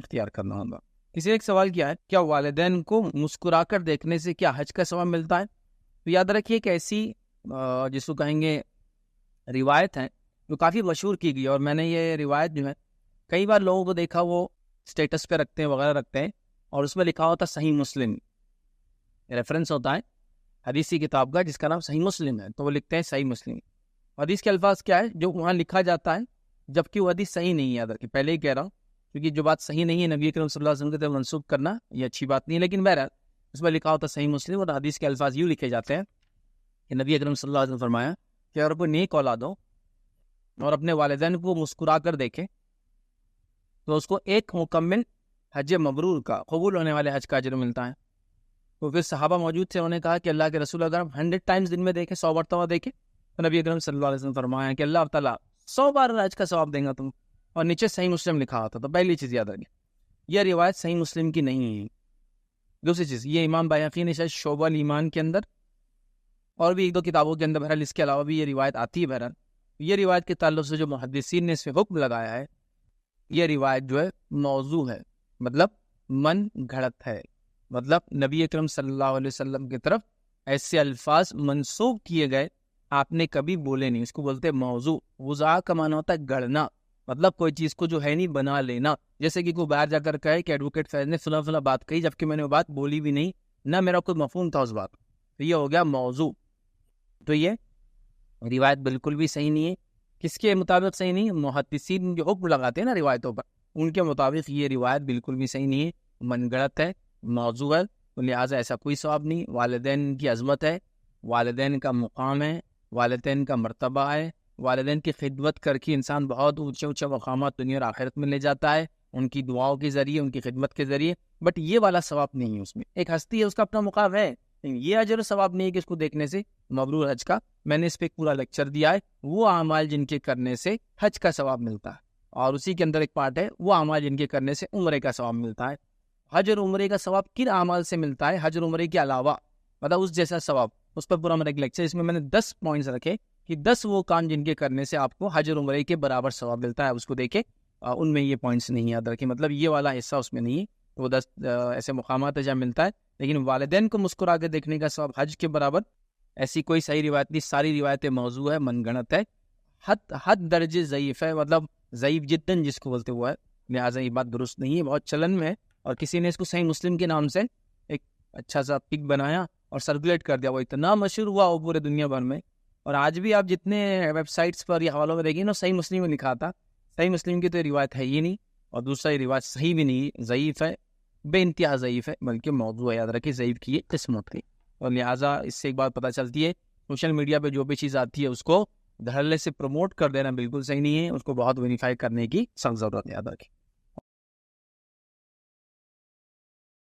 اختیار کرنا ہوگا. کسی ایک سوال کیا ہے, کیا والدین کو مسکرا کر دیکھنے سے کیا حج کا ثواب ملتا ہے؟ تو یاد رکھیے کہ ایسی جس کو کہیں گے روایت ہے جو کافی مشہور کی گئی, اور میں نے یہ روایت جو ہے کئی بار لوگوں کو دیکھا وہ اسٹیٹس پہ رکھتے ہیں وغیرہ رکھتے ہیں, اور اس میں لکھا ہوتا صحیح مسلم, ریفرنس ہوتا ہے حدیثی کتاب کا جس کا نام صحیح مسلم ہے, تو وہ لکھتے ہیں صحیح مسلم. حدیث کے الفاظ کیا ہے جو وہاں لکھا جاتا ہے, جبکہ وہ حدیث صحیح نہیں ہے. یاد رکھیے, پہلے ہی کہہ رہا ہوں کیونکہ جو بات صحیح نہیں ہے نبی کریم صلی اللہ علیہ وسلم کی طرف منسوب کرنا یہ اچھی بات نہیں ہے, لیکن بہرحال اس میں لکھا ہوتا صحیح مسلم, اور حدیث کے الفاظ یوں لکھے جاتے ہیں کہ نبی اکرم صلی اللہ علیہ وسلم فرمایا کہ اگر کوئی نیک اولاد ہو اور اپنے والدین کو مسکرا کر دیکھے تو اس کو ایک مکمل حج مبرور کا, قبول ہونے والے حج کا اجر ملتا ہے. تو پھر صحابہ موجود تھے, انہوں نے کہا کہ اللہ کے رسول اگر ہم 100 ٹائمز دن میں دیکھیں, 100 مرتبہ دیکھیں, تو نبی اکرم صلی اللہ علیہ وسلم فرمایا کہ اللہ تعالیٰ 100 بار حج کا ثواب دیں گا تم, اور نیچے صحیح مسلم لکھا ہوتا. تو پہلی چیز یاد رکھیں, یہ روایت صحیح مسلم کی نہیں ہے. دوسری چیز, یہ امام بیہقی نے شاید شعبہ الایمان کے اندر اور بھی ایک دو کتابوں کے اندر, بہرحال اس کے علاوہ بھی یہ روایت آتی ہے. بہرحال یہ روایت کے تعلق سے جو محدثین نے اس پہ حکم لگایا ہے, یہ روایت جو ہے موضوع ہے, مطلب من گھڑت ہے, مطلب نبی اکرم صلی اللہ علیہ وسلم کی طرف ایسے الفاظ منسوب کیے گئے آپ نے کبھی بولے نہیں. اس کو بولتے موضوع. وضاء کا معنی ہوتا ہے گڑھنا, مطلب کوئی چیز کو جو ہے نہیں بنا لینا. جیسے کہ کوئی باہر جا کر کہے کہ ایڈوکیٹ فیض نے فلاں فلاں بات کہی, جبکہ میں نے وہ بات بولی بھی نہیں, نہ میرا کوئی مفہوم تھا اس بات, تو یہ ہو گیا موضوع. تو یہ روایت بالکل بھی صحیح نہیں ہے. کس کے مطابق صحیح نہیں ہے؟ محدثین جو حکم لگاتے ہیں نا روایتوں پر, ان کے مطابق یہ روایت بالکل بھی صحیح نہیں ہے, من گڑت ہے, موضوع ہے, تو لہٰذا ایسا کوئی ثواب نہیں. والدین کی عظمت ہے, والدین کا مقام ہے, والدین کا مرتبہ ہے, والدین کی خدمت کر کے انسان بہت اونچے اونچے مقامات دنیا اور آخرت میں لے جاتا ہے, ان کی دعاؤں کے ذریعے, ان کی خدمت کے ذریعے. بٹ یہ والا ثواب نہیں ہے اس میں. ایک ہستی ہے, اس کا اپنا مقام ہے, یہ اجر و ثواب نہیں ہے کہ اس کو دیکھنے سے مبرور حج کا. میں نے اس پہ ایک پورا لیکچر دیا ہے, وہ اعمال جن کے کرنے سے حج کا ثواب ملتا ہے, اور اسی کے اندر ایک پارٹ ہے وہ اعمال جن کے کرنے سے عمرے کا ثواب ملتا ہے. حج اور عمرے کا ثواب کن اعمال سے ملتا ہے حج اور عمرے کے علاوہ, مطلب اس جیسا ثواب, اس پر پورا میرا ایک لیکچر, اس میں نے 10 پوائنٹس رکھے کہ 10 وہ کام جن کے کرنے سے آپ کو حج اور عمرے کے برابر ثواب ملتا ہے. اس کو دیکھیں, ان میں یہ پوائنٹس نہیں یاد رکھیں, مطلب یہ والا حصہ اس میں نہیں ہے. وہ 10 ایسے مقامات جہاں ملتا ہے, لیکن والدین کو مسکرا کے دیکھنے کا ثواب حج کے برابر ایسی کوئی صحیح روایت نہیں. ساری روایتیں موضوع ہے, من گھڑت ہے, حد درجے ضعیف ہے, مطلب ضعیف جداً جس کو بولتے ہوا ہے. لہٰذا یہ بات درست نہیں ہے, بہت چلن میں ہے, اور کسی نے اس کو صحیح مسلم کے نام سے ایک اچھا سا پک بنایا اور سرکولیٹ کر دیا, وہ اتنا مشہور ہوا وہ پورے دنیا بھر میں. اور آج بھی آپ جتنے ویب سائٹس پر یا حوالوں میں دیکھیں نا, صحیح مسلم میں لکھا تھا. صحیح مسلم کی تو یہ روایت ہے ہی نہیں, اور دوسرا یہ روایت صحیح بھی نہیں, ضعیف ہے, بے انتہا ضعیف ہے, بلکہ موضوع ہے. یاد رکھیے, ضعیف کی یہ قسمت کی. اور لہٰذا اس سے ایک بات پتہ چلتی ہے, سوشل میڈیا پہ جو بھی چیز آتی ہے اس کو دھڑلے سے پروموٹ کر دینا بالکل صحیح نہیں ہے, اس کو بہت ویریفائی کرنے کی سخت ضرورت ہے. یاد رکھیں.